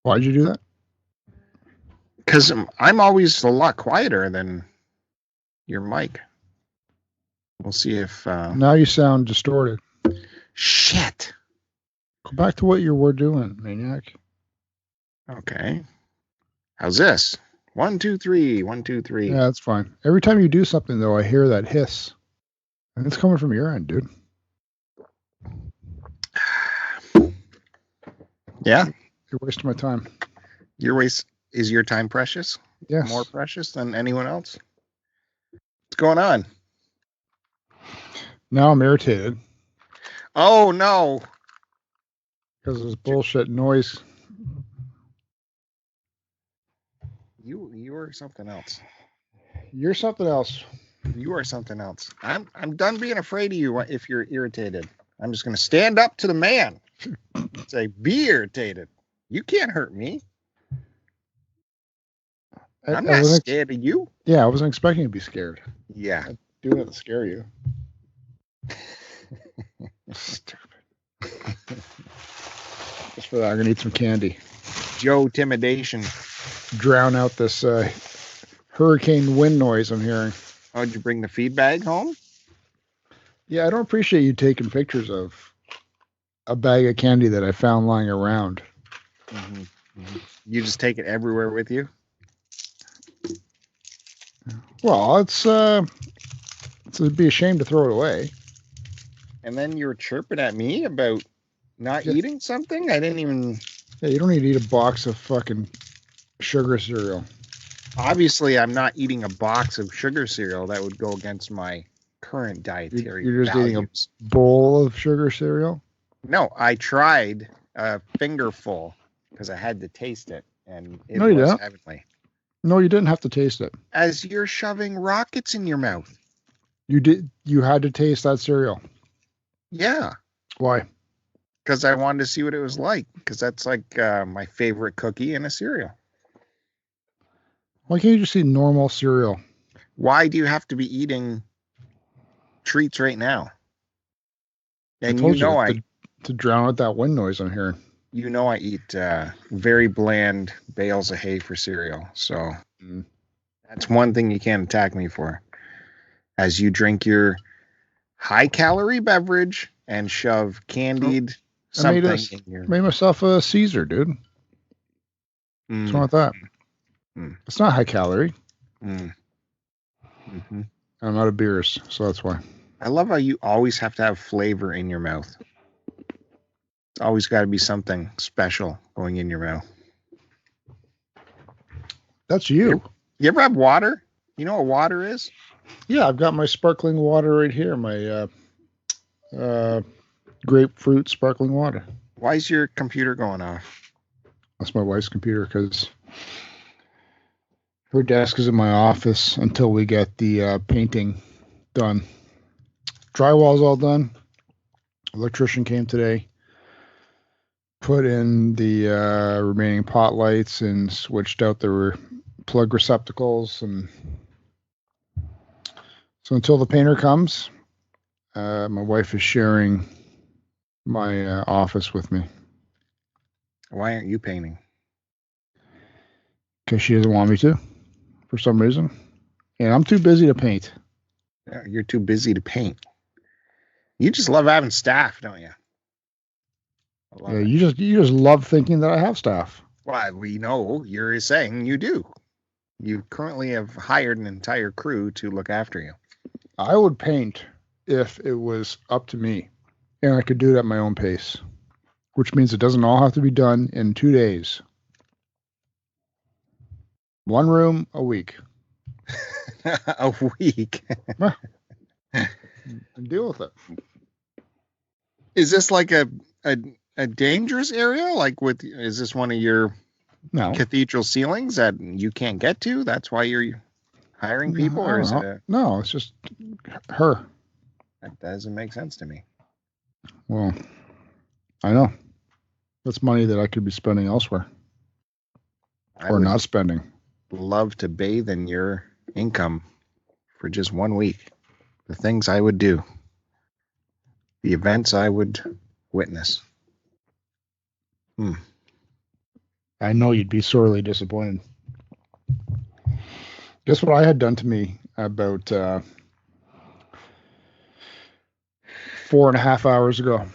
Why'd you do that? Because I'm always a lot quieter than your mic. We'll see if... Now you sound distorted. Shit. Go back to what you were doing, maniac. Okay. How's this? 1, 2, 3. 1, 2, 3. Yeah, that's fine. Every time you do something, though, I hear that hiss. And it's coming from your end, dude. Yeah. You're wasting my time. Is your time precious? Yes. More precious than anyone else? What's going on? Now I'm irritated. Oh, no. Because of this bullshit noise. You are something else. You're something else. You are something else. I'm done being afraid of you if you're irritated. I'm just going to stand up to the man. Say, be irritated. You can't hurt me. I'm not scared of you. Yeah, I wasn't expecting to be scared. Yeah. I'm doing it to scare you. Stupid. Just for that, I'm going to eat some candy. Joe Timidation. Drown out this hurricane wind noise I'm hearing. Oh, did you bring the feed bag home? Yeah, I don't appreciate you taking pictures of a bag of candy that I found lying around. Mm-hmm. Mm-hmm. You just take it everywhere with you? Well, it'd be a shame to throw it away. And then you were chirping at me about not eating something? I didn't even... Yeah, you don't need to eat a box of fucking sugar cereal. Obviously, I'm not eating a box of sugar cereal. That would go against my current dietary You're just values. eating a bowl of sugar cereal? No, I tried a fingerful because I had to taste it, and it was heavenly. No, you didn't have to taste it. As you're shoving rockets in your mouth. You did. You had to taste that cereal. Yeah. Why? Because I wanted to see what it was like. Because that's like my favorite cookie in a cereal. Why can't you just eat normal cereal? Why do you have to be eating treats right now? And to drown out that wind noise I'm hearing. You know I eat very bland bales of hay for cereal. So that's one thing you can't attack me for. As you drink your high-calorie beverage and shove candied something in your... made myself a Caesar, dude. What's wrong with that? It's not high-calorie. Mm-hmm. I'm out of beers, so that's why. I love how you always have to have flavor in your mouth. It's always got to be something special going in your mouth. That's you. You ever have water? You know what water is? Yeah, I've got my sparkling water right here. My grapefruit sparkling water. Why is your computer going off? That's my wife's computer because her desk is in my office until we get the painting done. Drywall's all done. Electrician came today. Put in the remaining pot lights and switched out the plug receptacles. And so until the painter comes, my wife is sharing my office with me. Why aren't you painting? Because she doesn't want me to, for some reason. And I'm too busy to paint. Yeah, you're too busy to paint. You just love having staff, don't you? Yeah, you just love thinking that I have staff. Well, we know you're saying you do. You currently have hired an entire crew to look after you. I would paint if it was up to me, and I could do it at my own pace, which means it doesn't all have to be done in 2 days. 1 room a week. A week. And deal with it. Is this like a dangerous area? Is this one of your cathedral ceilings that you can't get to? That's why you're hiring people, or is it? No, it's just her. That doesn't make sense to me. Well, I know. That's money that I could be spending elsewhere, or not spending. Love to bathe in your income for just 1 week. The things I would do. The events I would witness. I know you'd be sorely disappointed. Guess what I had done to me about 4.5 hours ago?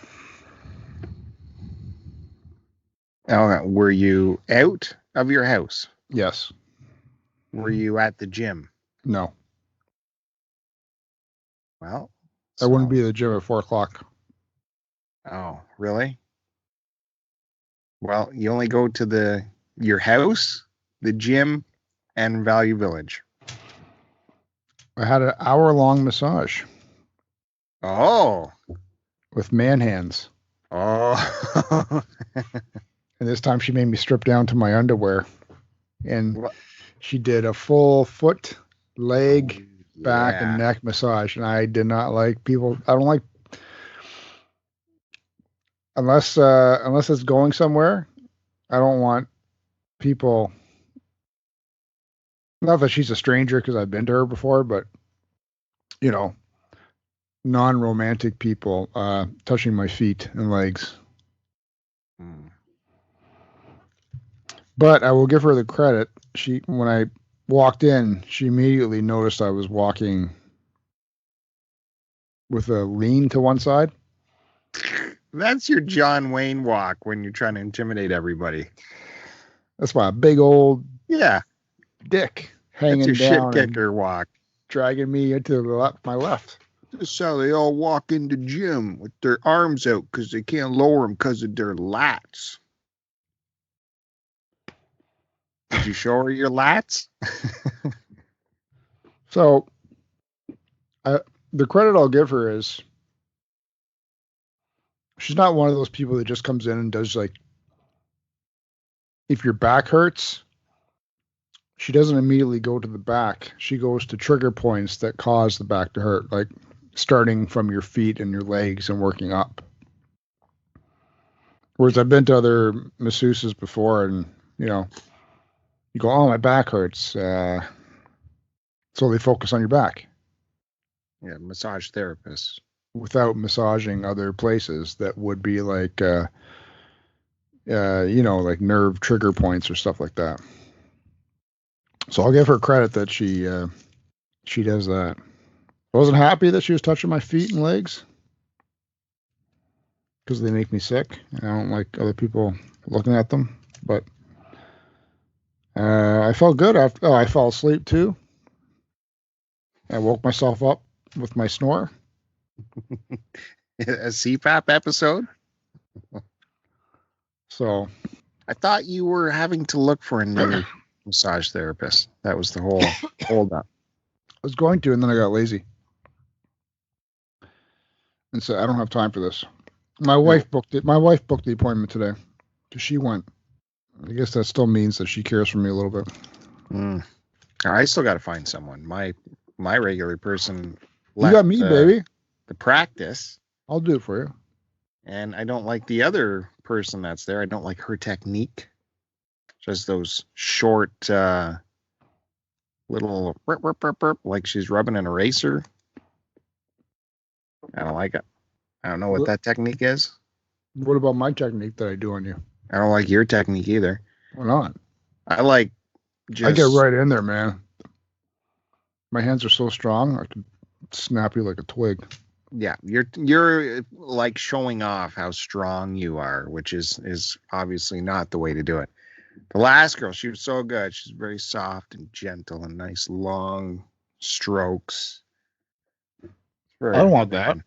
Oh, were you out of your house? Yes. Were you at the gym? No. Well, I wouldn't be at the gym at 4 o'clock. Oh, really? Well, you only go to your house, the gym, and Value Village. I had an hour-long massage. Oh. With man hands. Oh. And this time she made me strip down to my underwear. And she did a full foot, leg, back, and neck massage. And I did not like people. I don't like, unless it's going somewhere, I don't want people, not that she's a stranger because I've been to her before, but, you know, non-romantic people touching my feet and legs. But I will give her the credit. When I walked in, she immediately noticed I was walking with a lean to one side. That's your John Wayne walk when you're trying to intimidate everybody. That's my big old dick hanging That's your down. Shit kicker walk. Dragging me into my left. This is how they all walk into gym with their arms out because they can't lower them because of their lats. Did you show her your lats? So, the credit I'll give her is she's not one of those people that just comes in and does like, if your back hurts, she doesn't immediately go to the back. She goes to trigger points that cause the back to hurt, like starting from your feet and your legs and working up. Whereas I've been to other masseuses before and, you know, you go, oh, my back hurts. So they focus on your back. Yeah, massage therapists. Without massaging other places that would be like, you know, like nerve trigger points or stuff like that. So I'll give her credit that she does that. I wasn't happy that she was touching my feet and legs because they make me sick. I don't like other people looking at them, but I felt good. I fell asleep too. I woke myself up with my snore. A CPAP episode? So I thought you were having to look for a new massage therapist. That was the whole hold up. I was going to, and then I got lazy. And so I don't have time for this. My wife booked it. My wife booked the appointment today because she went. I guess that still means that she cares for me a little bit. I still got to find someone. My regular person left. You got me, baby. The practice. I'll do it for you. And I don't like the other person that's there. I don't like her technique. Just those short little like she's rubbing an eraser. I don't like it. I don't know what that technique is. What about my technique that I do on you? I don't like your technique either. Why not? I like I get right in there, man. My hands are so strong, I could snap you like a twig. Yeah, you're like showing off how strong you are, which is obviously not the way to do it. The last girl, she was so good. She's very soft and gentle and nice long strokes. I don't want that.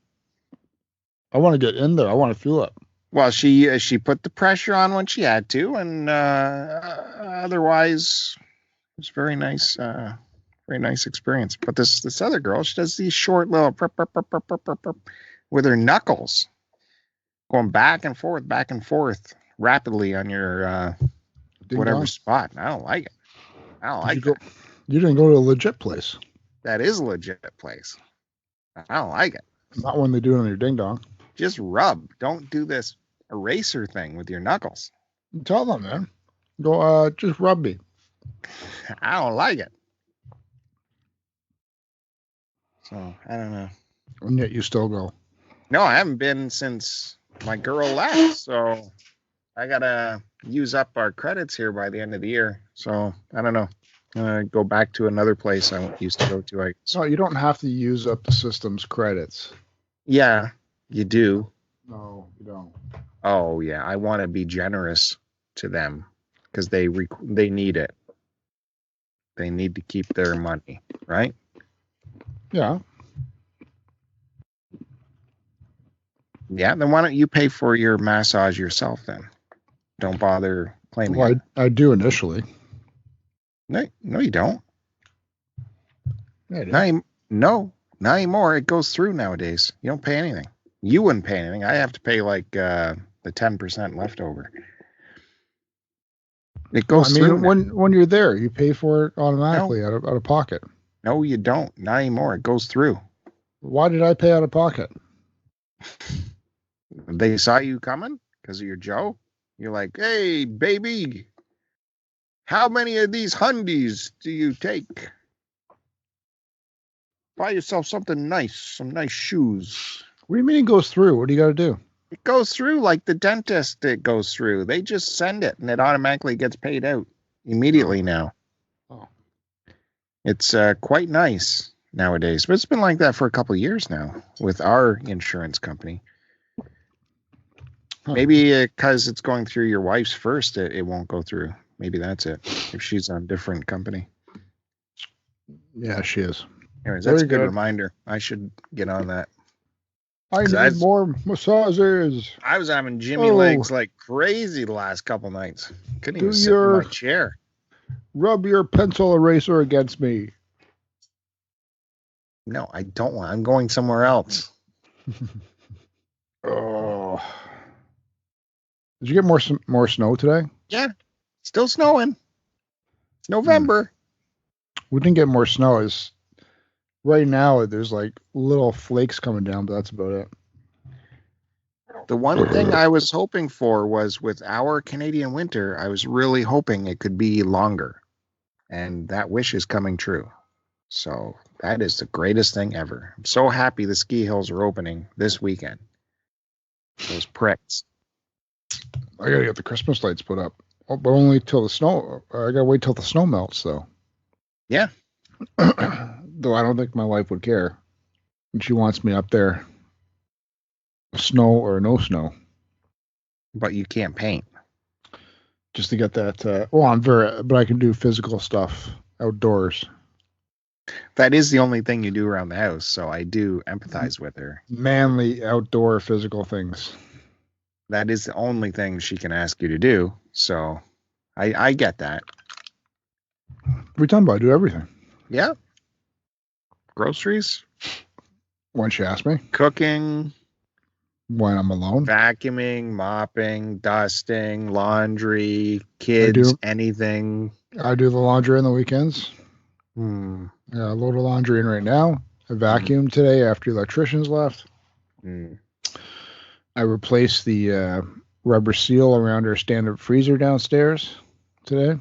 I want to get in there. I want to feel it. Well, she put the pressure on when she had to, and otherwise, it was very nice experience. But this other girl, she does these short little with her knuckles, going back and forth rapidly on your whatever spot. I don't like it. I don't like it. You didn't go to a legit place. That is a legit place. I don't like it. Not when they do it on your ding dong. Just rub. Don't do this eraser thing with your knuckles. Tell them, man. Go, just rub me. I don't like it. So, I don't know. And yet you still go. No, I haven't been since my girl left. So, I gotta use up our credits here by the end of the year. So I don't know. Go back to another place I used to go to. I guess. No, you don't have to use up the system's credits. Yeah, you do. No, you don't. Oh yeah, I want to be generous to them because they need it. They need to keep their money, right? Yeah. Yeah. Then why don't you pay for your massage yourself then? Don't bother claiming Well, it. I do initially. No, you don't. Yeah, I do. No, not anymore. It goes through nowadays. You don't pay anything. You wouldn't pay anything. I have to pay like the 10% leftover. It goes through. When you're there, you pay for it automatically out of pocket. No, you don't. Not anymore. It goes through. Why did I pay out of pocket? They saw you coming because of your Joe. You're like, hey, baby, how many of these Hundies do you take? Buy yourself something nice, some nice shoes. What do you mean it goes through? What do you got to do? It goes through like the dentist. It goes through. They just send it, and it automatically gets paid out immediately now. Oh. It's quite nice nowadays, but it's been like that for a couple of years now with our insurance company. Huh. Maybe because it's going through your wife's first, it won't go through. Maybe that's it. If she's on a different company. Yeah, she is. Anyways, that's a good reminder. I should get on that. I need more massages. I was having Jimmy legs like crazy the last couple nights. Couldn't even sit in my chair. Rub your pencil eraser against me. No, I don't want. I'm going somewhere else. Oh. Did you get more snow today? Yeah, still snowing. It's November. We didn't get more snow. Is right now there's like little flakes coming down, but that's about it. The one thing I was hoping for was with our Canadian winter, I was really hoping it could be longer. And that wish is coming true. So that is the greatest thing ever. I'm so happy the ski hills are opening this weekend. Those pricks. I gotta get the Christmas lights put up. Oh, but only till the snow. I gotta wait till the snow melts, though. Yeah. Though I don't think my wife would care. And she wants me up there, snow or no snow. But you can't paint. Just to get that. But I can do physical stuff outdoors. That is the only thing you do around the house, so I do empathize with her. Manly outdoor physical things. That is the only thing she can ask you to do, so I get that. What are you talking about? I do everything. Yeah. Groceries. When she asks me. Cooking. When I'm alone. Vacuuming, mopping, dusting, laundry, kids, anything. I do the laundry on the weekends. Yeah, a load of laundry in right now. I vacuumed today after the electricians left. I replaced the rubber seal around our standard freezer downstairs today.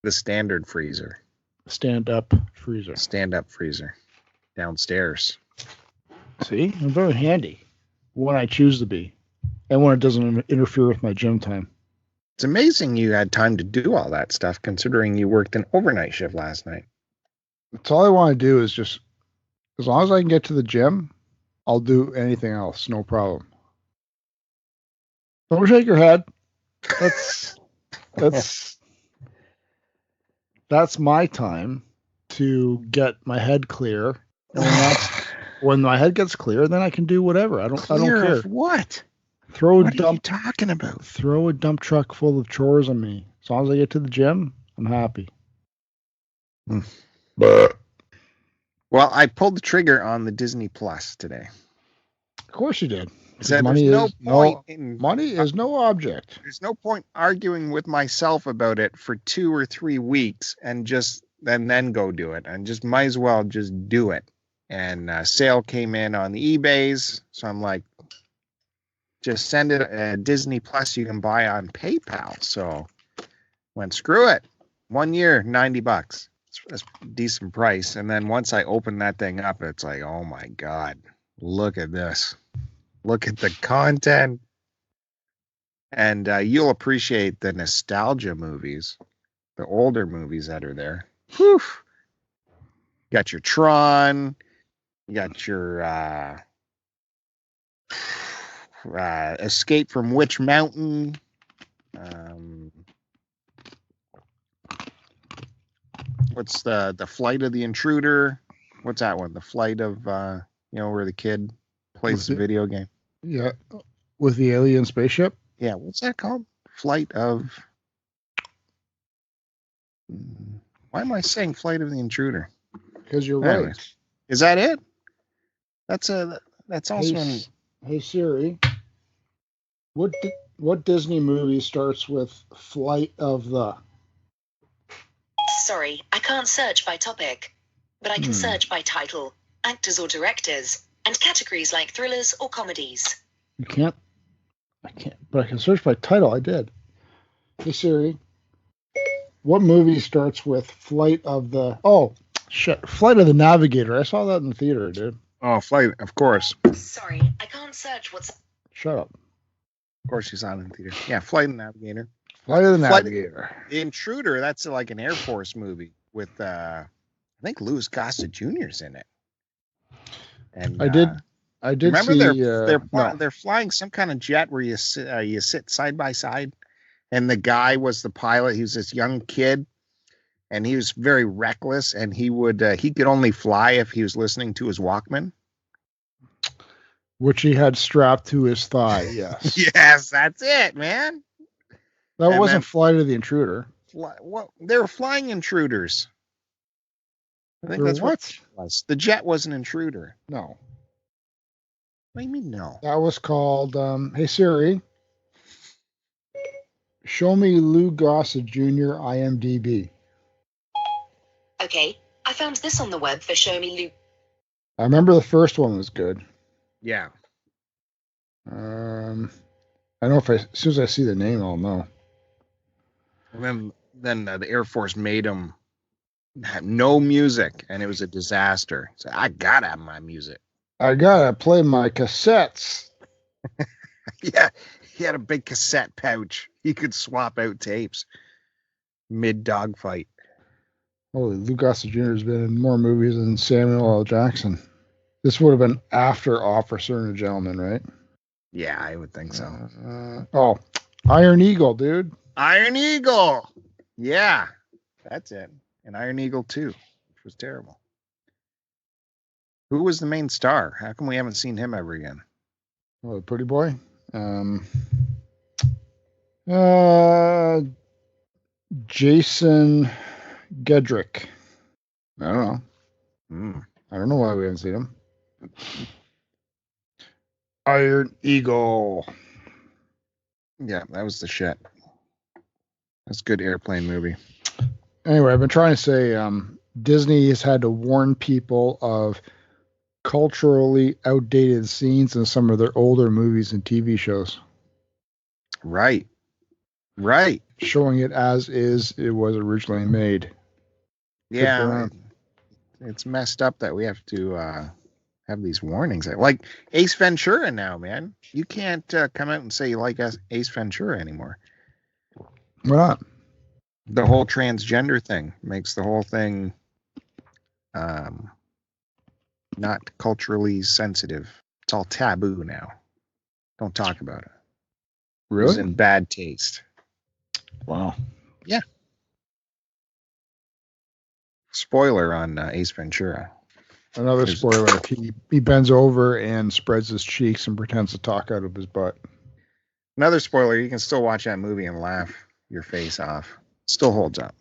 The standard freezer. Stand-up freezer. Stand-up freezer. Downstairs. See? I'm very handy when I choose to be. And when it doesn't interfere with my gym time. It's amazing you had time to do all that stuff, considering you worked an overnight shift last night. That's all I want to do is just, as long as I can get to the gym, I'll do anything else. No problem. Don't shake your head. That's my time to get my head clear. And when my head gets clear, then I can do whatever. I don't care. Of what? What are you talking about? Throw a dump truck full of chores on me. As long as I get to the gym, I'm happy. Well, I pulled the trigger on the Disney Plus today. Of course you did. Money is no object. There's no point arguing with myself about it for 2 or 3 weeks and then go do it. And just might as well just do it. And sale came in on the eBays, so I'm like, just send it. Disney Plus you can buy on PayPal. So went screw it. 1 year, $90. That's a decent price. And then once I open that thing up, it's like, oh my God, look at this. Look at the content. And you'll appreciate the nostalgia movies, the older movies that are there. Whew. You got your Tron, you got your Escape from Witch Mountain. What's the Flight of the Intruder? What's that one? The Flight of where the kid plays the video game. Yeah, with the alien spaceship. Yeah, what's that called? Flight of. Why am I saying Flight of the Intruder? Because you're Anyways. right. Is that it? That's also. Hey Siri, what Disney movie starts with Flight of the? Sorry, I can't search by topic, but I can search by title, actors or directors, and categories like thrillers or comedies. You can't. I can't, but I can search by title. I did. Hey Siri, what movie starts with Flight of the? Oh shit, Flight of the Navigator. I saw that in the theater, dude. Oh, Flight, of course. Sorry, I can't search what's. Shut up. Of course, you saw it in the theater. Yeah, Flight of the Navigator. Flight of the Navigator. The Intruder. That's like an Air Force movie with I think Louis Gossett Jr.'s in it. And I did remember see. they're flying some kind of jet where you sit side by side, and the guy was the pilot. He was this young kid, and he was very reckless, and he could only fly if he was listening to his Walkman, which he had strapped to his thigh. Yes. Yes, that's it, man. That wasn't Flight of the Intruder. They were flying intruders. I think that's what it was. The jet was an intruder. No. What do you mean no? That was called, hey Siri, show me Lou Gossett Jr. IMDb. Okay, I found this on the web for Show Me Lou. I remember the first one was good. Yeah. I know as soon as I see the name, I'll know. And then the Air Force made him have no music, and it was a disaster. So I gotta have my music. I gotta play my cassettes. Yeah, he had a big cassette pouch. He could swap out tapes mid dogfight. Holy, Lou Gossett Jr. has been in more movies than Samuel L. Jackson. This would have been after Officer and a Gentleman, right? Yeah, I would think so. Iron Eagle, dude. Iron Eagle. Yeah, that's it. And Iron Eagle 2, which was terrible. Who was the main star? How come we haven't seen him ever again? Oh, the pretty boy. Jason Gedrick. I don't know. I don't know why we haven't seen him. Iron Eagle. Yeah, that was the shit. That's a good airplane movie. Anyway, I've been trying to say Disney has had to warn people of culturally outdated scenes in some of their older movies and TV shows. Right. Showing it as is it was originally made. Yeah. It's messed up that we have to have these warnings. Like Ace Ventura now, man. You can't come out and say you like Ace Ventura anymore. Why not? The whole transgender thing makes the whole thing not culturally sensitive. It's all taboo now. Don't talk about it. Really? It's in bad taste. Wow. Yeah. Spoiler on Ace Ventura. Another spoiler. He bends over and spreads his cheeks and pretends to talk out of his butt. Another spoiler. You can still watch that movie and laugh your face off. Still holds up.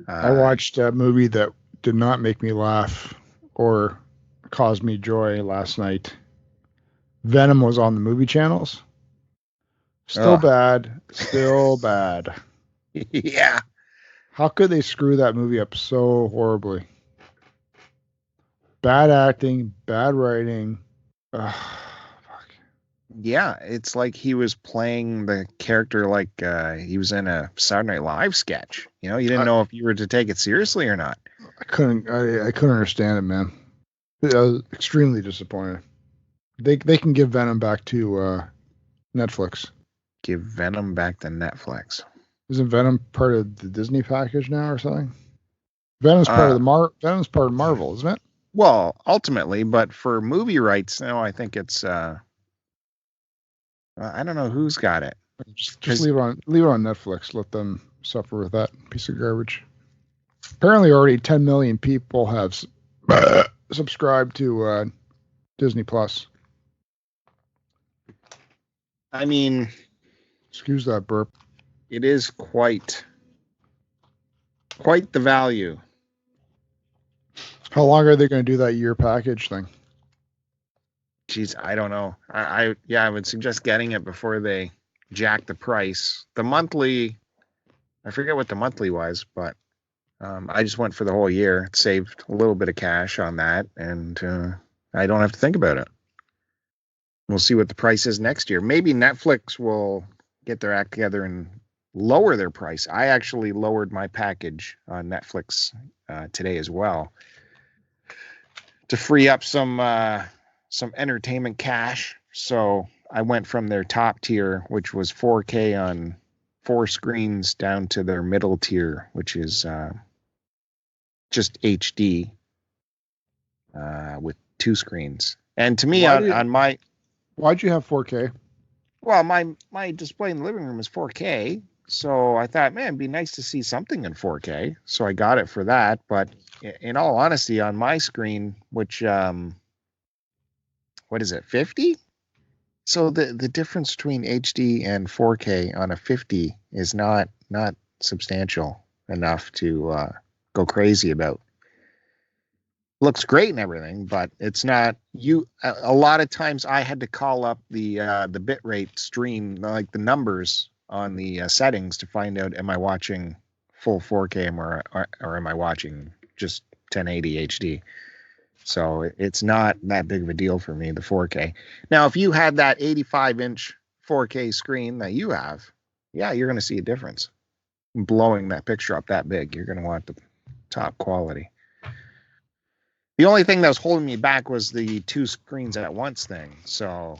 I watched a movie that did not make me laugh or cause me joy last night. Venom was on the movie channels. Still bad. Still bad. Yeah. How could they screw that movie up so horribly? Bad acting, bad writing. Ugh, fuck. Yeah, it's like he was playing the character like he was in a Saturday Night Live sketch. You know, you didn't know if you were to take it seriously or not. I couldn't understand it, man. I was extremely disappointed. They can give Venom back to Netflix. Give Venom back to Netflix. Isn't Venom part of the Disney package now or something? Venom's part of Venom's part of Marvel, isn't it? Well, ultimately, but for movie rights, no, I think it's I don't know who's got it. Just leave it on Netflix. Let them suffer with that piece of garbage. Apparently, already 10 million people have subscribed to Disney Plus. I mean, excuse that burp. It is quite the value. How long are they going to do that year package thing? Geez, I don't know. I would suggest getting it before they jack the price. The monthly, I forget what the monthly was, but I just went for the whole year. It saved a little bit of cash on that, and I don't have to think about it. We'll see what the price is next year. Maybe Netflix will get their act together and lower their price. I actually lowered my package on Netflix today as well to free up some entertainment cash. So I went from their top tier, which was 4K on 4 screens, down to their middle tier, which is just HD with 2 screens. And to me, why'd you have 4K? Well, my display in the living room is 4K, so I thought, man, it'd be nice to see something in 4K. So I got it for that. But in all honesty, on my screen, which what is it, 50? So the difference between HD and 4K on a 50 is not substantial enough to go crazy about. Looks great and everything, but it's not. A lot of times I had to call up the bitrate stream, like the numbers on the settings, to find out, am I watching full 4K or am I watching just 1080 HD? So it's not that big of a deal for me, the 4K. Now, if you had that 85-inch 4K screen that you have, yeah, you're going to see a difference. Blowing that picture up that big, you're going to want the top quality. The only thing that was holding me back was the 2 screens at once thing. So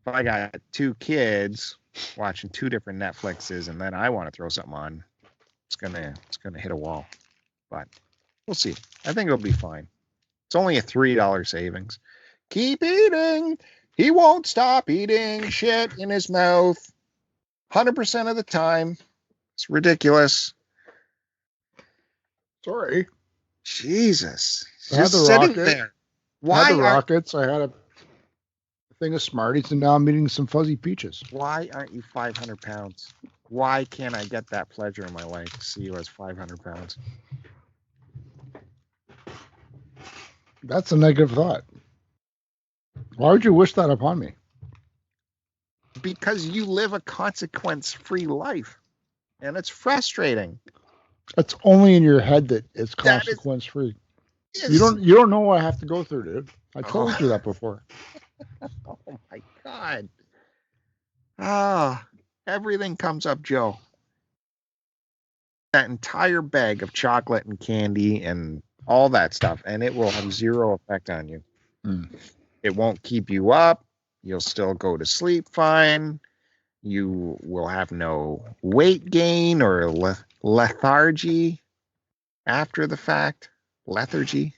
if I got 2 kids watching 2 different Netflixes and then I want to throw something on, it's gonna hit a wall. But we'll see. I think it'll be fine. It's only a $3 savings. Keep eating. He won't stop eating shit in his mouth 100% of the time. It's ridiculous. Sorry. Jesus. I had Just the sitting rocket. there. I had the Rockets. I had a thing of Smarties, and now I'm eating some fuzzy peaches. Why aren't you 500 pounds? Why can't I get that pleasure in my life to see you as 500 pounds? That's a negative thought. Why would you wish that upon me? Because you live a consequence-free life, and it's frustrating. It's only in your head that it's consequence-free. You don't know what I have to go through, dude. I told you that before. Oh my God. Ah, everything comes up, Joe. That entire bag of chocolate and candy and all that stuff, and it will have zero effect on you. It won't keep you up. You'll still go to sleep fine. You will have no weight gain or lethargy after the fact. Lethargy.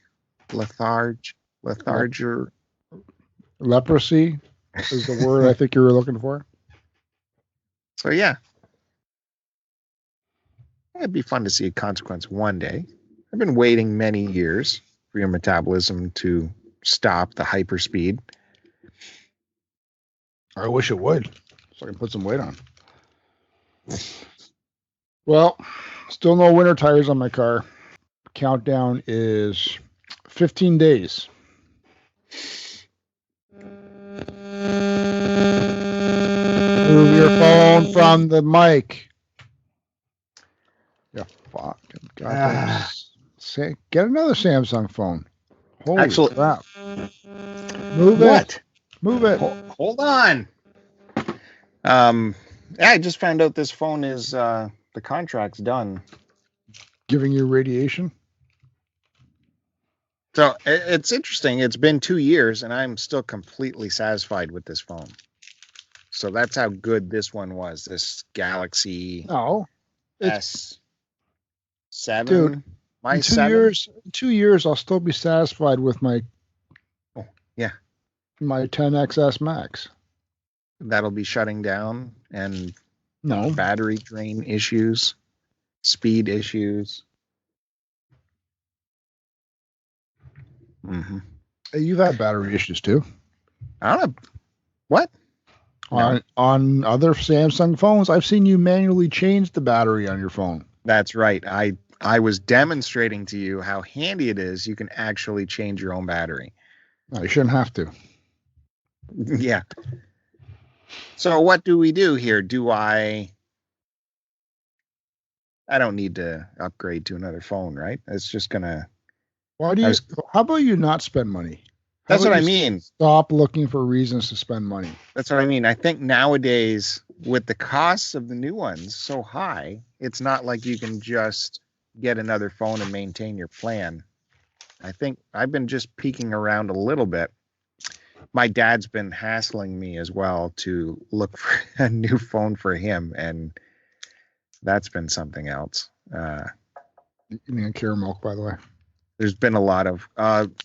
Leprosy is the word I think you were looking for. So yeah, it'd be fun to see a consequence one day. I've been waiting many years for your metabolism to stop the hyperspeed. I wish it would, so I can put some weight on. Well, still no winter tires on my car. Countdown is 15 days. Move your phone from the mic. Yeah, fuck. God, get another Samsung phone. Holy crap. Move it. Move it. Hold on. I just found out this phone is the contract's done. Giving you radiation? So it's interesting. It's been 2 years and I'm still completely satisfied with this phone. So that's how good this one was. This Galaxy No, it's S7. dude. My In 7. 2 years, I'll still be satisfied with my Yeah. my 10XS Max. That'll be shutting down and No, battery drain issues, speed issues. Mm-hmm. you've had battery issues too. I don't know. What? No. On other Samsung phones, I've seen you manually change the battery on your phone. That's right. I was demonstrating to you how handy it is. You can actually change your own battery. No, you shouldn't have to. Yeah. So what do we do here? I don't need to upgrade to another phone, right? It's just gonna. Why do you? How about you not spend money? That's what I mean. Stop looking for reasons to spend money. That's what I mean. I think nowadays, with the costs of the new ones so high, it's not like you can just get another phone and maintain your plan. I think I've been just peeking around a little bit. My dad's been hassling me as well to look for a new phone for him, and that's been something else. You mean caramel, by the way? There's been a lot of,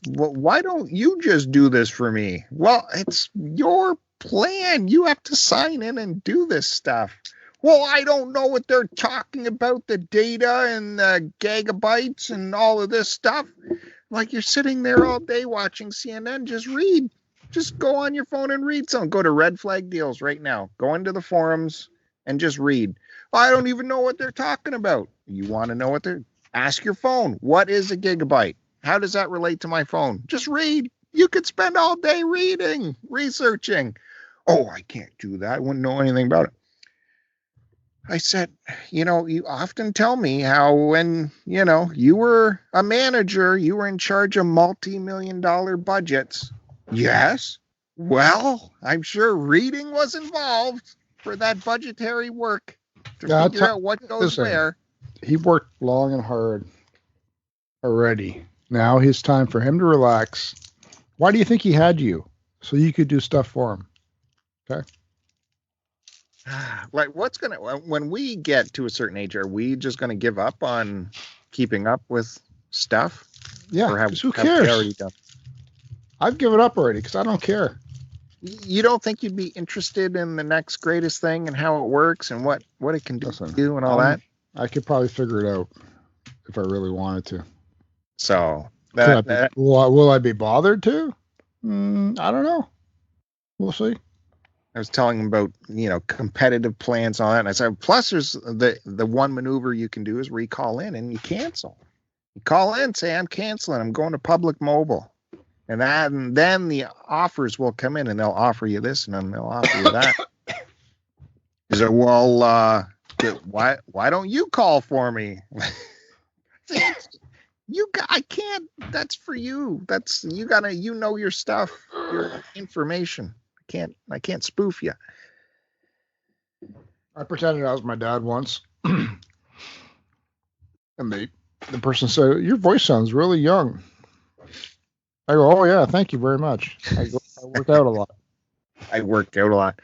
why don't you just do this for me? Well, it's your plan. You have to sign in and do this stuff. Well, I don't know what they're talking about, the data and the gigabytes and all of this stuff. Like, you're sitting there all day watching CNN. Just read. Just go on your phone and read something. Go to Red Flag Deals right now. Go into the forums and just read. I don't even know what they're talking about. You want to know what they're... Ask your phone, what is a gigabyte? How does that relate to my phone? Just read. You could spend all day reading, researching. Oh, I can't do that. I wouldn't know anything about it. I said, you often tell me how when, you were a manager, you were in charge of multi-million-dollar budgets. Yes. Well, I'm sure reading was involved for that budgetary work to figure out what goes where. He worked long and hard already. Now it's time for him to relax. Why do you think he had you? So you could do stuff for him. Okay. Like, when we get to a certain age, are we just going to give up on keeping up with stuff? Yeah. Who cares? I've given up already because I don't care. You don't think you'd be interested in the next greatest thing and how it works and what it can do and all that? I could probably figure it out if I really wanted to. So will I be bothered to? I don't know. We'll see. I was telling him about, competitive plans on that. And I said, plus there's the one maneuver you can do is where you call in and you cancel. You call in, say, I'm canceling. I'm going to public mobile. And then the offers will come in and they'll offer you this and then they'll offer you that. He said, well, why don't you call for me? I can't. That's for you. That's you gotta. Your stuff, your information. I can't spoof you. I pretended I was my dad once, and the person said, "Your voice sounds really young." I go, "Oh yeah, thank you very much." I work out a lot. I worked out a lot.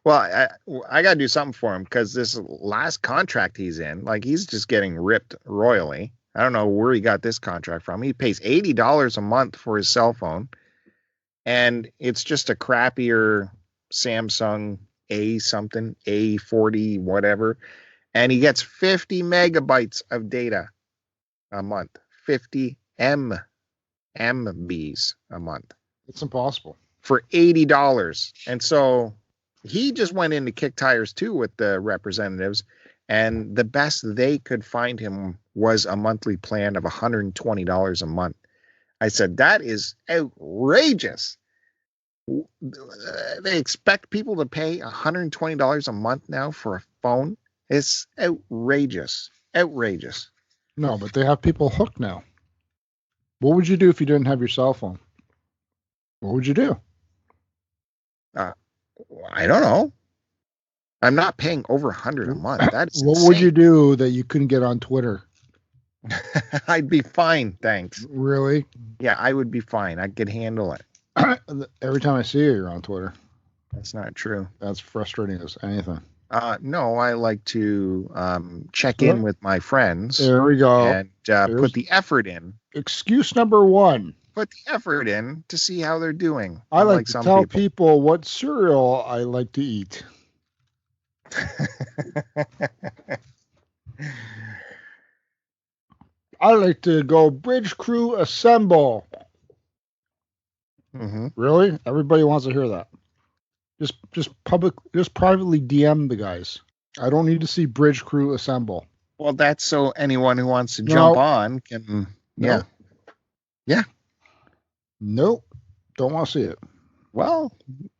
Well, I got to do something for him because this last contract he's in, like, he's just getting ripped royally. I don't know where he got this contract from. He pays $80 a month for his cell phone, and it's just a crappier Samsung A40, whatever. And he gets 50 megabytes of data a month, 50 MBs a month. It's impossible. For $80. And so he just went in to kick tires too with the representatives, and the best they could find him was a monthly plan of $120 a month. I said, that is outrageous. They expect people to pay $120 a month now for a phone. It's outrageous. Outrageous. No, but they have people hooked now. What would you do if you didn't have your cell phone? What would you do? I don't know. I'm not paying over $100 a month. That's what insane. Would you do that you couldn't get on Twitter? I'd be fine, thanks. Really? Yeah, I would be fine. I could handle it. Every time I see you, you're on Twitter. That's not true. That's frustrating as anything. No, I like to check in with my friends. There we go. And put the effort in. Excuse number one. Put the effort in to see how they're doing. I like to tell people what cereal I like to eat. I like to go Bridge Crew Assemble. Mm-hmm. Really? Everybody wants to hear that. Just privately DM the guys. I don't need to see Bridge Crew Assemble. Well, that's so anyone who wants to jump on can. No. Yeah. Nope. Don't want to see it. Well,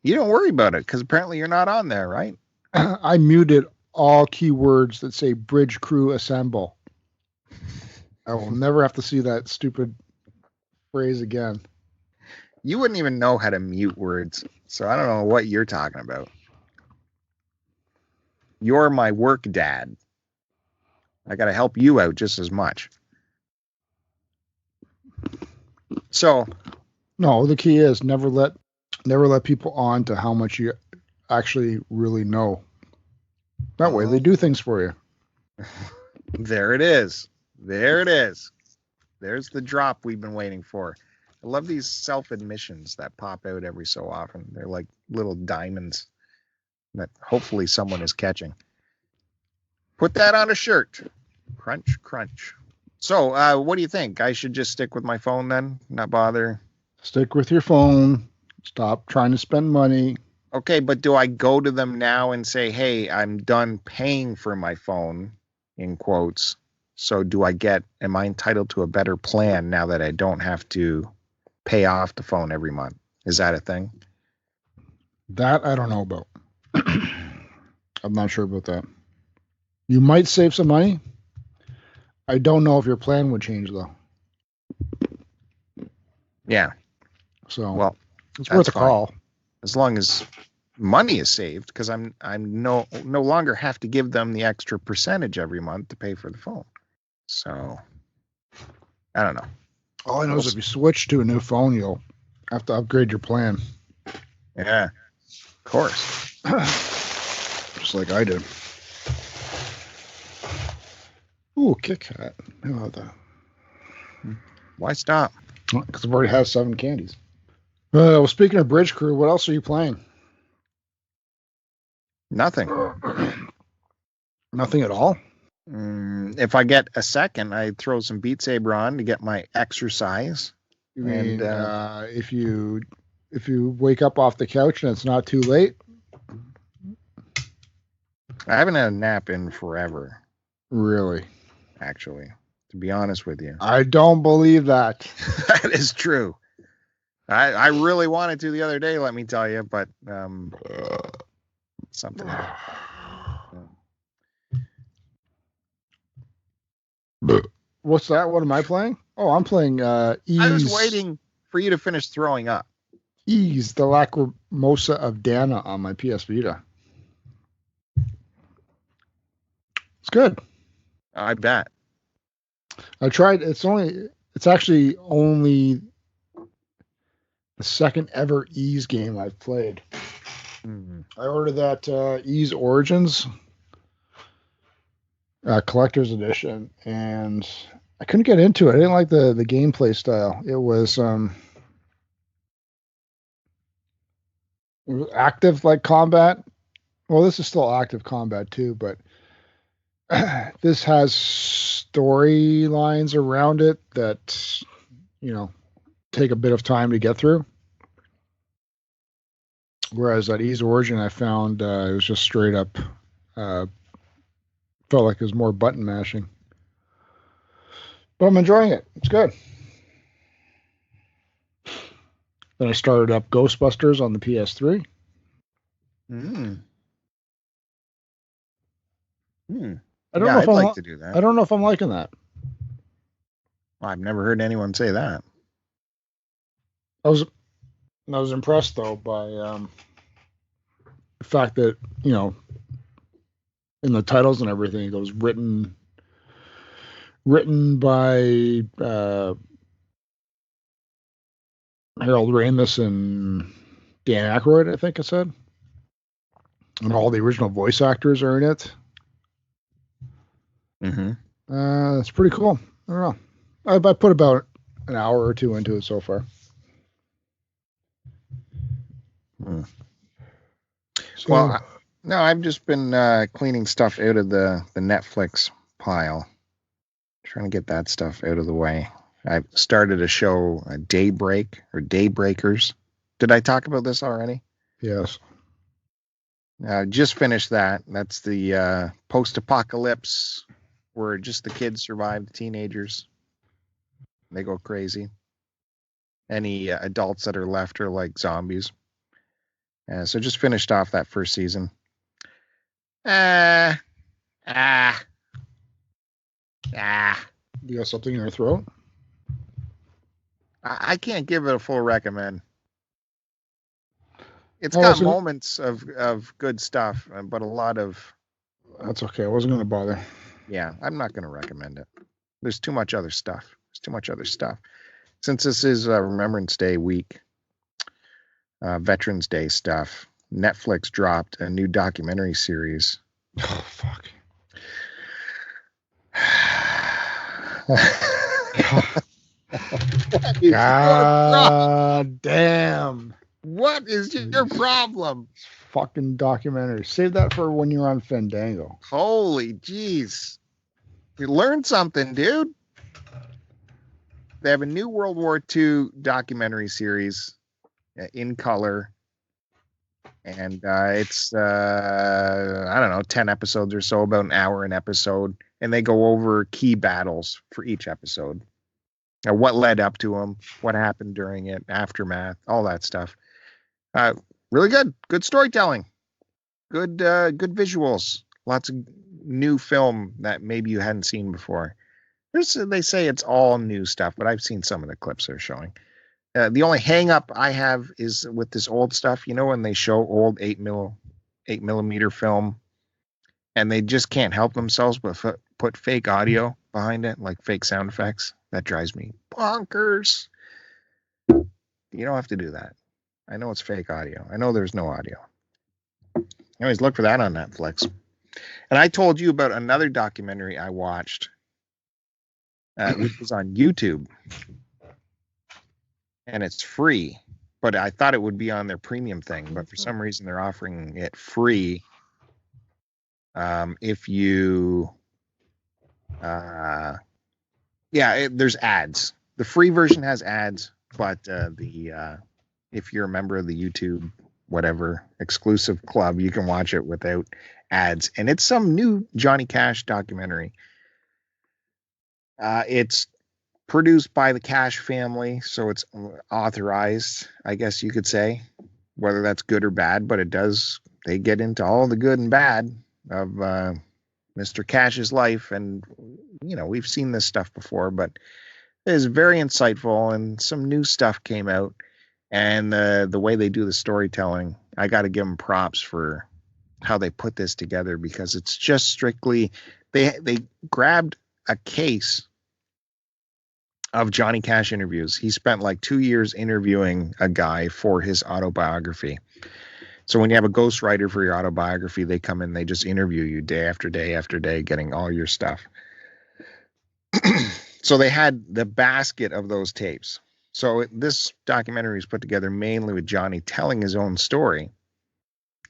you don't worry about it because apparently you're not on there, right? I muted all keywords that say Bridge Crew Assemble. I will never have to see that stupid phrase again. You wouldn't even know how to mute words, so I don't know what you're talking about. You're my work dad. I got to help you out just as much. So, no, the key is never let people on to how much you actually really know. That way they do things for you. There it is. There it is. There's the drop we've been waiting for. I love these self-admissions that pop out every so often. They're like little diamonds that hopefully someone is catching. Put that on a shirt. Crunch, crunch. So, what do you think? I should just stick with my phone then? Not bother? Stick with your phone. Stop trying to spend money. Okay, but do I go to them now and say, hey, I'm done paying for my phone, in quotes. So am I entitled to a better plan now that I don't have to pay off the phone every month? Is that a thing? That I don't know about. I'm not sure about that. You might save some money. I don't know if your plan would change though. Yeah. So well, it's worth a call. As long as money is saved, because I'm no longer have to give them the extra percentage every month to pay for the phone. So I don't know. All I know is if you switch to a new phone, you'll have to upgrade your plan. Yeah, of course. Just like I did. Ooh, Kit Kat. How about that? Why stop? Because I've already had 7 candies. Well, speaking of Bridge Crew, what else are you playing? Nothing. Nothing at all? If I get a second, I throw some Beat Saber on to get my exercise. You mean if you wake up off the couch and it's not too late? I haven't had a nap in forever. Really? Actually, to be honest with you. I don't believe that. That is true. I really wanted to the other day, let me tell you, but something happened. What's that? What am I playing? Oh, I'm playing Ease. I was waiting for you to finish throwing up. Ease, the Lacrimosa of Dana on my PS Vita. It's good. I bet. I tried. It's actually only the second ever Ease game I've played. Mm-hmm. I ordered that Ease Origins collector's edition, and I couldn't get into it. I didn't like the gameplay style. It was active like combat. Well, this is still active combat too, but this has storylines around it that, take a bit of time to get through. Whereas at Ease Origin, I found it was just straight up, felt like it was more button mashing. But I'm enjoying it. It's good. Then I started up Ghostbusters on the PS3. I don't know if I'd like to do that. I don't know if I'm liking that. Well, I've never heard anyone say that. I was impressed though by the fact that, in the titles and everything, it goes written by Harold Ramis and Dan Aykroyd, I think it said. And all the original voice actors are in it. Mm-hmm. It's pretty cool. I don't know. I put about an hour or two into it so far. So, Well, no, I've just been cleaning stuff out of the Netflix pile, trying to get that stuff out of the way. I've started a show, Daybreak or Daybreakers. Did I talk about this already? yes. Just finished that. That's the post-apocalypse where just the kids survive, the teenagers. They go crazy. Any adults that are left are like zombies. So just finished off that first season. You got something in your throat? I can't give it a full recommend. It's got moments of good stuff, but a lot of... That's okay. I wasn't going to bother. Yeah, I'm not going to recommend it. There's too much other stuff. Since this is Remembrance Day week, Veterans Day stuff, Netflix dropped a new documentary series. Oh, fuck. God damn. What is your problem? Fucking documentary. Save that for when you're on Fandango. Holy jeez. You learned something, dude. They have a new World War II documentary series in color. And it's, I don't know, 10 episodes or so, about an hour an episode. And they go over key battles for each episode. What led up to them, what happened during it, aftermath, all that stuff. Really good. Good storytelling. Good visuals. Lots of new film that maybe you hadn't seen before. They say it's all new stuff, but I've seen some of the clips they're showing. The only hang up I have is with this old stuff. You know, when they show old 8mm film and they just can't help themselves but put fake audio behind it, like fake sound effects. That drives me bonkers. You don't have to do that. I know it's fake audio. I know there's no audio. Anyways, look for that on Netflix. And I told you about another documentary I watched, which was on YouTube. And it's free. But I thought it would be on their premium thing. But for some reason, they're offering it free if you... there's ads. The free version has ads, but if you're a member of the YouTube whatever exclusive club, you can watch it without ads. And it's some new Johnny Cash documentary. It's produced by the Cash family, so it's authorized, I guess you could say, whether that's good or bad, but they get into all the good and bad of Mr. Cash's life. And, you know, we've seen this stuff before, but it is very insightful and some new stuff came out. And the way they do the storytelling, I got to give them props for how they put this together, because it's just strictly, they grabbed a case of Johnny Cash interviews. He spent like 2 years interviewing a guy for his autobiography. So when you have a ghostwriter for your autobiography, they come in, they just interview you day after day after day, getting all your stuff. So they had the basket of those tapes. So this documentary is put together mainly with Johnny telling his own story.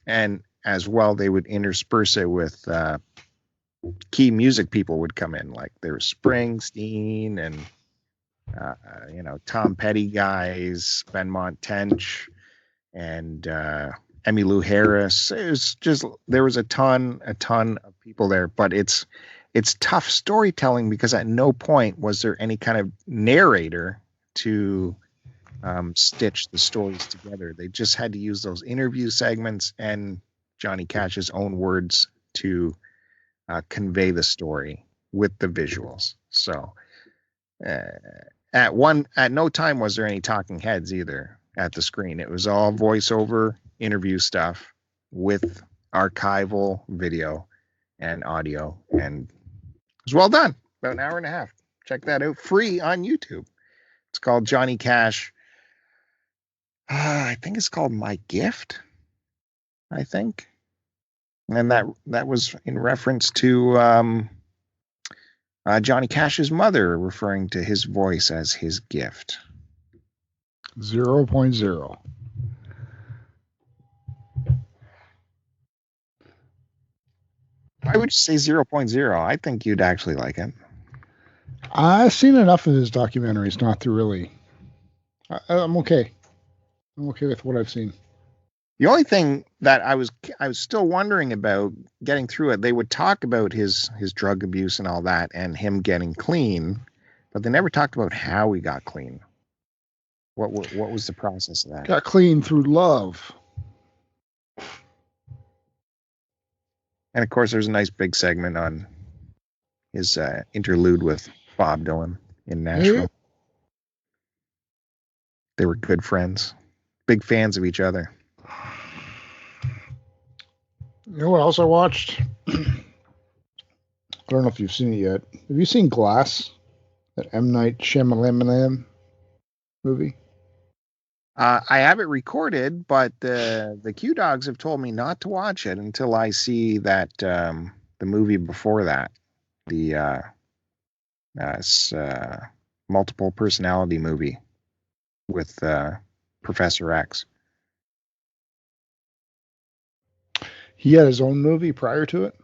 And as well, they would intersperse it with key music people would come in. Like there was Springsteen and, Tom Petty guys, Benmont Tench, and Emmylou Harris. It was just, there was a ton of people there, but it's tough storytelling because at no point was there any kind of narrator to stitch the stories together. They just had to use those interview segments and Johnny Cash's own words to convey the story with the visuals. So at no time was there any talking heads either at the screen. It was all voiceover interview stuff with archival video and audio, and it was well done. About an hour and a half. Check that out. Free on YouTube. It's called Johnny Cash. I think it's called My Gift. I think. And that was in reference to Johnny Cash's mother, referring to his voice as his gift. 0.0. Why would you say 0.0? I think you'd actually like it. I've seen enough of his documentaries not to really. I'm okay. I'm okay with what I've seen. The only thing that I was still wondering about getting through it, they would talk about his drug abuse and all that and him getting clean, but they never talked about how he got clean. What was the process of that? Got clean through love. And of course, there's a nice big segment on his interlude with Bob Dylan in Nashville. Yeah. They were good friends, big fans of each other. You know what else I watched? I don't know if you've seen it yet. Have you seen Glass? That M. Night Shyamalan movie? I have it recorded, but the Q Dogs have told me not to watch it until I see that the movie before that, the multiple personality movie with Professor X. He had his own movie prior to it?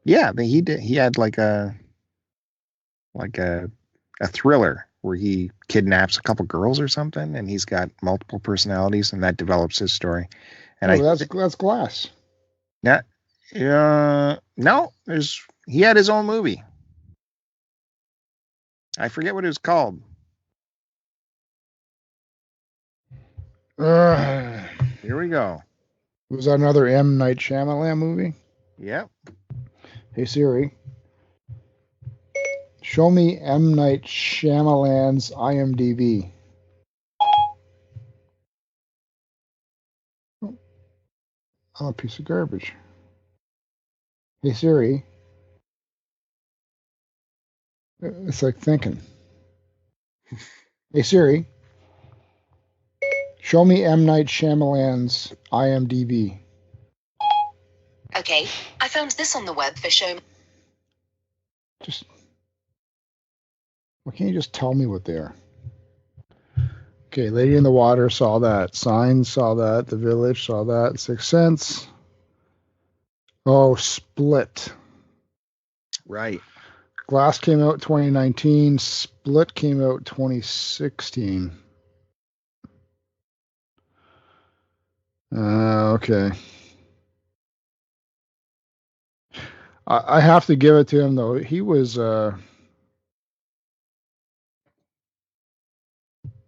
Yeah, he did. He had like a thriller where he kidnaps a couple girls or something, and he's got multiple personalities, and that develops his story. And that's Glass. Yeah, no, he had his own movie. I forget what it was called. Here we go. Was that another M. Night Shyamalan movie? Yep. Hey Siri, show me M. Night Shyamalan's IMDb. Oh, I'm a piece of garbage. Hey Siri, it's like thinking. Hey Siri, show me M. Night Shyamalan's IMDb. Okay, I found this on the web for show. Why can't you just tell me what they are? Okay, Lady in the Water, saw that. Signs, saw that. The Village, saw that. Sixth Sense. Oh, Split. Right. Glass came out 2019. Split came out 2016. Okay. I have to give it to him, though. He was...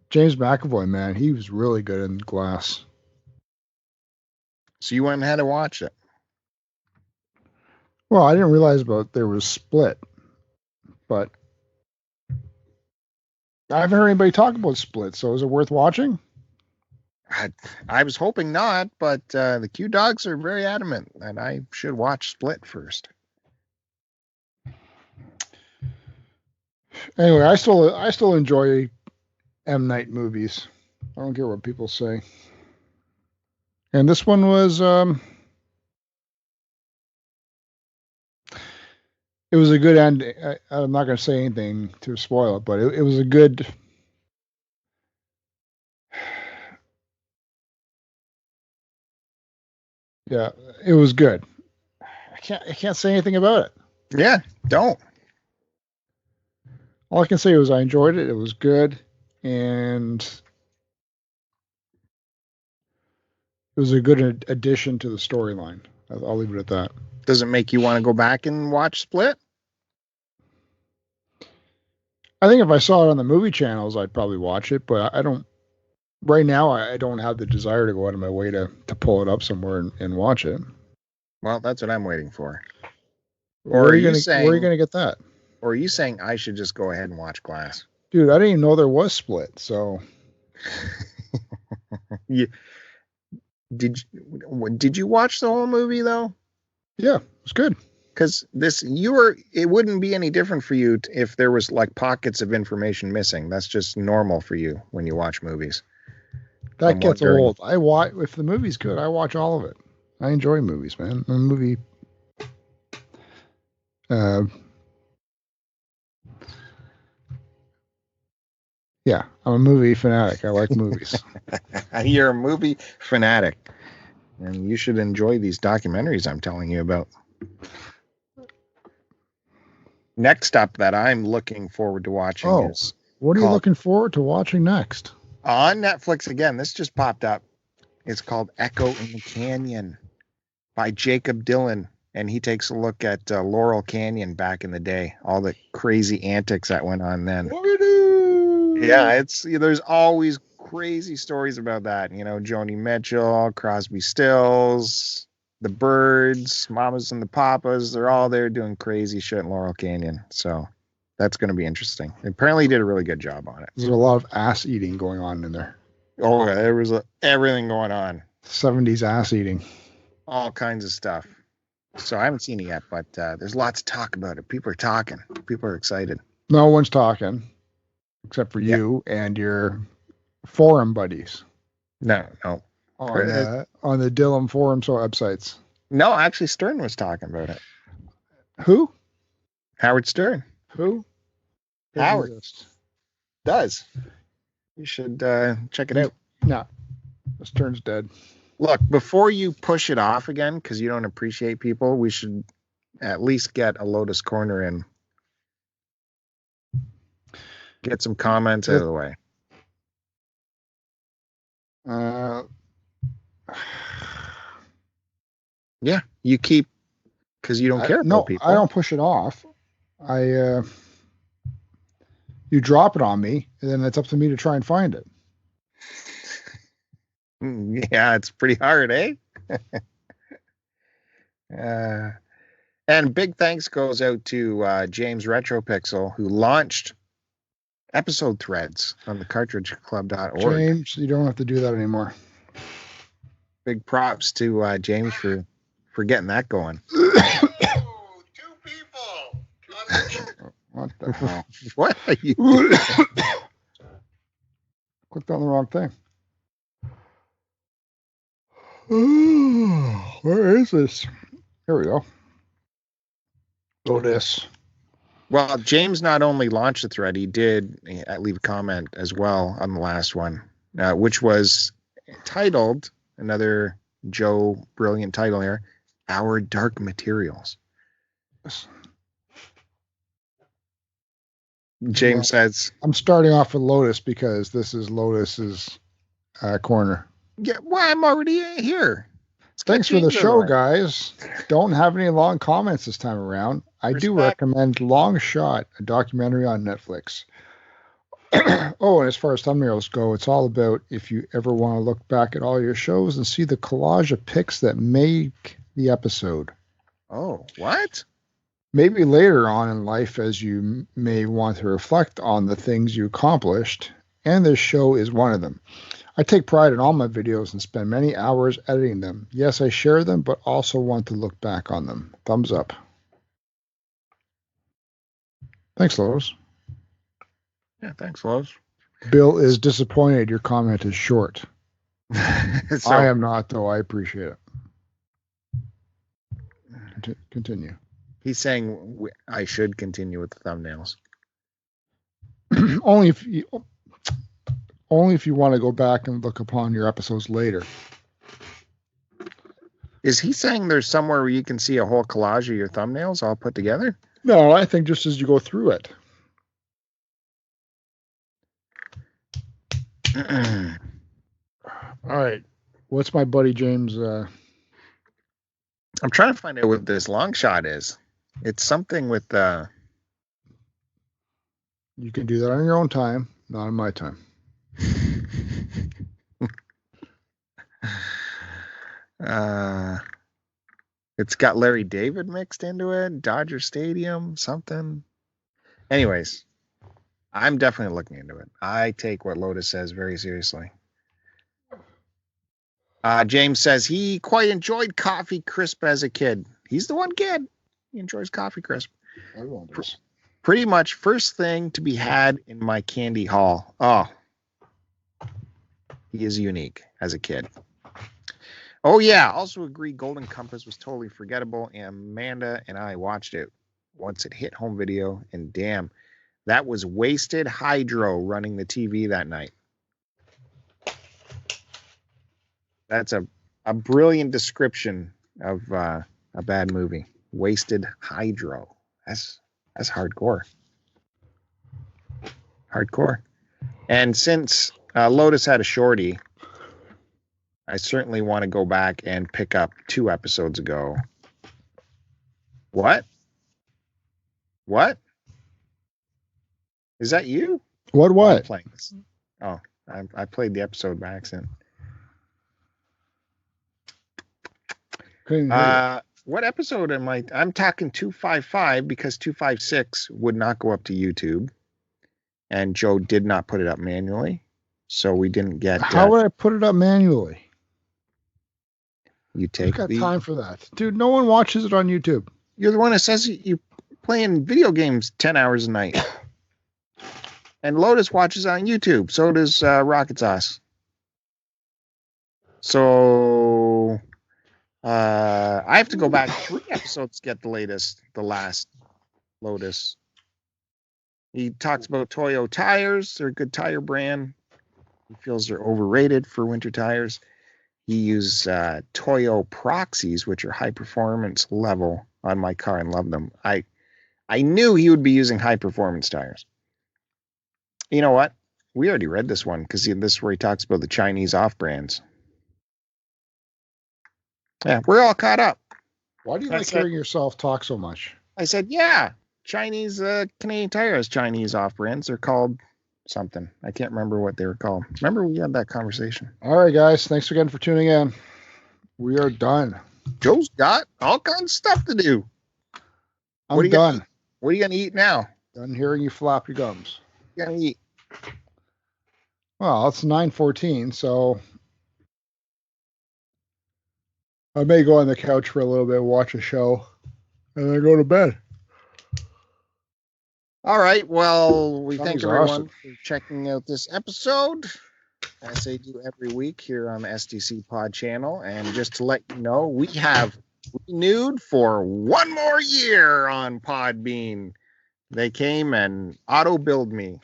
James McAvoy, man, he was really good in Glass. So you went and had to watch it. Well, I didn't realize there was Split, but I haven't heard anybody talk about Split, so is it worth watching? I was hoping not, but the Q Dogs are very adamant that I should watch Split first. Anyway, I still enjoy M. Night movies. I don't care what people say. And this one was it was a good end. I'm not going to say anything to spoil it, but it was a good. Yeah, it was good. I can't say anything about it. Yeah, don't. All I can say was I enjoyed it. It was good, and it was a good addition to the storyline. I'll leave it at that. Does it make you want to go back and watch Split? I think if I saw it on the movie channels, I'd probably watch it, but I don't. Right now, I don't have the desire to go out of my way to pull it up somewhere and watch it. Well, that's what I'm waiting for. Where are you going to get that? Or are you saying I should just go ahead and watch Glass? Dude, I didn't even know there was Split, so. Did you watch the whole movie though? Yeah, it was good. Because it wouldn't be any different for you if there was like pockets of information missing. That's just normal for you when you watch movies. That gets old. If the movie's good, I watch all of it. I enjoy movies, man. I'm a movie Yeah, I'm a movie fanatic. I like movies. You're a movie fanatic, and you should enjoy these documentaries I'm telling you about. Next up that I'm looking forward to watching is what are you looking forward to watching next? On Netflix again. This just popped up. It's called Echo in the Canyon by Jacob Dylan, and he takes a look at Laurel Canyon back in the day, all the crazy antics that went on then. Yeah, there's always crazy stories about that. You know, Joni Mitchell, Crosby Stills, the Birds, Mamas and the Papas, they're all there doing crazy shit in Laurel Canyon. So that's going to be interesting. Apparently he did a really good job on it. There's a lot of ass eating going on in there. Oh, there was everything going on. 70s ass eating. All kinds of stuff. So I haven't seen it yet, but there's lots to talk about it. People are talking. People are excited. No one's talking except for you and your forum buddies. No. On the Dylan forum websites. No, actually Stern was talking about it. Who? Howard Stern. Who? Howard does. You should check it out. No, Stern's dead. Look, before you push it off again, because you don't appreciate people, we should at least get a Lotus Corner in. Get some comments out of the way. Yeah, you keep, because you don't care about people. I don't push it off. You drop it on me, and then it's up to me to try and find it. Yeah, it's pretty hard, eh? And big thanks goes out to James Retropixel, who launched episode threads on the cartridgeclub.org. James, you don't have to do that anymore. Big props to James for getting that going. Two people. What the hell? What are you doing? Clicked on the wrong thing. Where is this? Here we go. Lotus. Well, James not only launched the thread, he did leave a comment as well on the last one, which was titled, another Joe brilliant title here, Our Dark Materials. James says, I'm starting off with Lotus because this is Lotus's corner. Yeah, well, I'm already here. Thanks for the show, guys. Don't have any long comments this time around. I do recommend Long Shot, a documentary on Netflix. Oh, and as far as thumbnails go, it's all about if you ever want to look back at all your shows and see the collage of pics that make the episode. Oh, what? Maybe later on in life, as you may want to reflect on the things you accomplished, and this show is one of them. I take pride in all my videos and spend many hours editing them. Yes, I share them, but also want to look back on them. Thumbs up. Thanks, Lois. Yeah, thanks, Lois. Bill is disappointed your comment is short. So, I am not, though. I appreciate it. Continue. He's saying I should continue with the thumbnails. Only if you want to go back and look upon your episodes later. Is he saying there's somewhere where you can see a whole collage of your thumbnails all put together? No, I think just as you go through it. All right. What's my buddy James? I'm trying to find out what this long shot is. It's something with You can do that on your own time, not on my time. It's got Larry David mixed into it, Dodger Stadium, something. Anyways, I'm definitely looking into it. I take what Lotus says very seriously. James says he quite enjoyed Coffee Crisp as a kid. He's the one kid. He enjoys Coffee Crisp. Everyone does. Pretty much first thing to be had in my candy haul. Oh, he is unique as a kid. Oh, yeah. Also agree Golden Compass was totally forgettable, and Amanda and I watched it once it hit home video, and damn, that was wasted hydro running the TV that night. That's a brilliant description of a bad movie. Wasted hydro. That's hardcore. Hardcore. And since Lotus had a shorty, I certainly want to go back and pick up 2 episodes ago. What? Is that you? What? I'm playing this. Oh, I played the episode by accident. Couldn't hear What episode am I? I'm talking 255 because 256 would not go up to YouTube, and Joe did not put it up manually, so we didn't get. How would I put it up manually? You take. I've got time for that, dude. No one watches it on YouTube. You're the one that says you playing video games 10 hours a night, and Lotus watches on YouTube. So does Rocket Sauce. So. I have to go back 3 episodes to get the last Lotus. He talks about Toyo tires. They're a good tire brand. He feels they're overrated for winter tires. He used Toyo Proxies, which are high performance level on my car, and love them. I knew he would be using high performance tires. You know what? We already read this one because this is where he talks about the Chinese off brands. Yeah, we're all caught up. Why do you like hearing yourself talk so much? I said, yeah, Chinese, Canadian Tire has Chinese off-brands. They're called something. I can't remember what they were called. Remember we had that conversation. All right, guys. Thanks again for tuning in. We are done. Joe's got all kinds of stuff to do. I'm done. What are you going to eat now? Done hearing you flap your gums. What are you going to eat? Well, it's 9:14, so I may go on the couch for a little bit, watch a show, and then go to bed. All right. Well, we Sounds thank everyone awesome. for checking out this episode, as they do every week here on the STCPod channel. And just to let you know, we have renewed for 1 more year on Podbean. They came and auto-billed me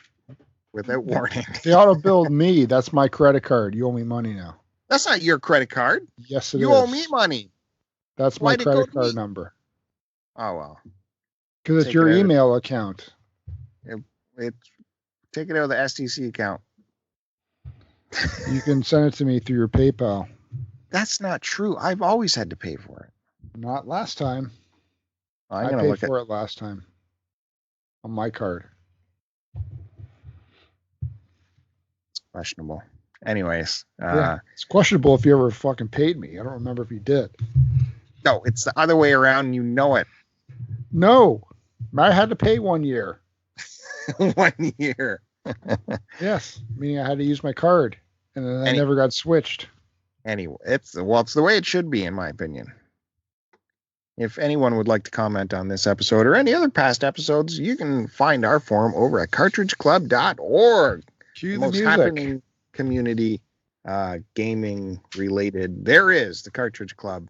without warning. They auto-billed me. That's my credit card. You owe me money now. That's not your credit card. Yes, it is. You owe me money. That's Why my did it go credit to card me? number. Oh, well. Because it's Take your it out of- email account. Take it out of the STC account. You can send it to me through your PayPal. That's not true. I've always had to pay for it. Not last time. I'm I going to paid look at for it last time on my card. questionable. Anyways, Yeah, it's questionable if you ever fucking paid me. I don't remember if you did. no, it's the other way around. You know it. No, I had to pay 1 year. 1 year. Yes, meaning I had to use my card, and then I Any- never got switched. Anyway, it's the way it should be, in my opinion. If anyone would like to comment on this episode or any other past episodes, you can find our forum over at cartridgeclub.org. Cue the Most music. happening community, gaming related. There is the Cartridge Club.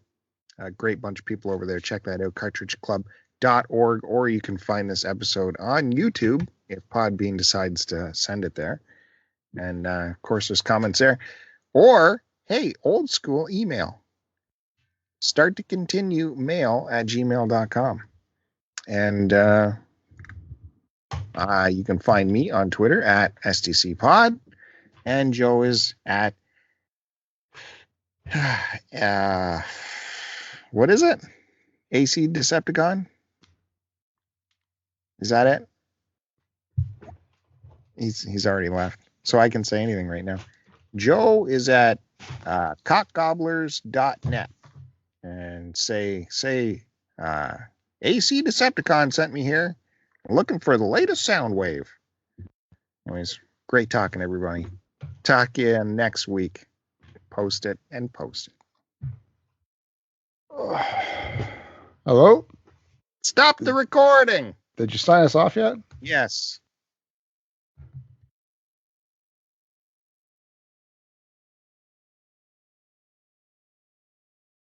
A great bunch of people over there. Check that out, cartridgeclub.org, or you can find this episode on YouTube if Podbean decides to send it there. And of course, there's comments there. Or, hey, old school email. Start to continue mail@gmail.com. And you can find me on Twitter at STCPod. And Joe is at what is it? AC Decepticon? Is that it? He's already left. So I can say anything right now. Joe is at cockgobblers.net and say AC Decepticon sent me here. I'm looking for the latest sound wave. Anyways, great talking, everybody. Talk to you next week. Post it and post it. Hello? Stop the recording. Did you sign us off yet? Yes.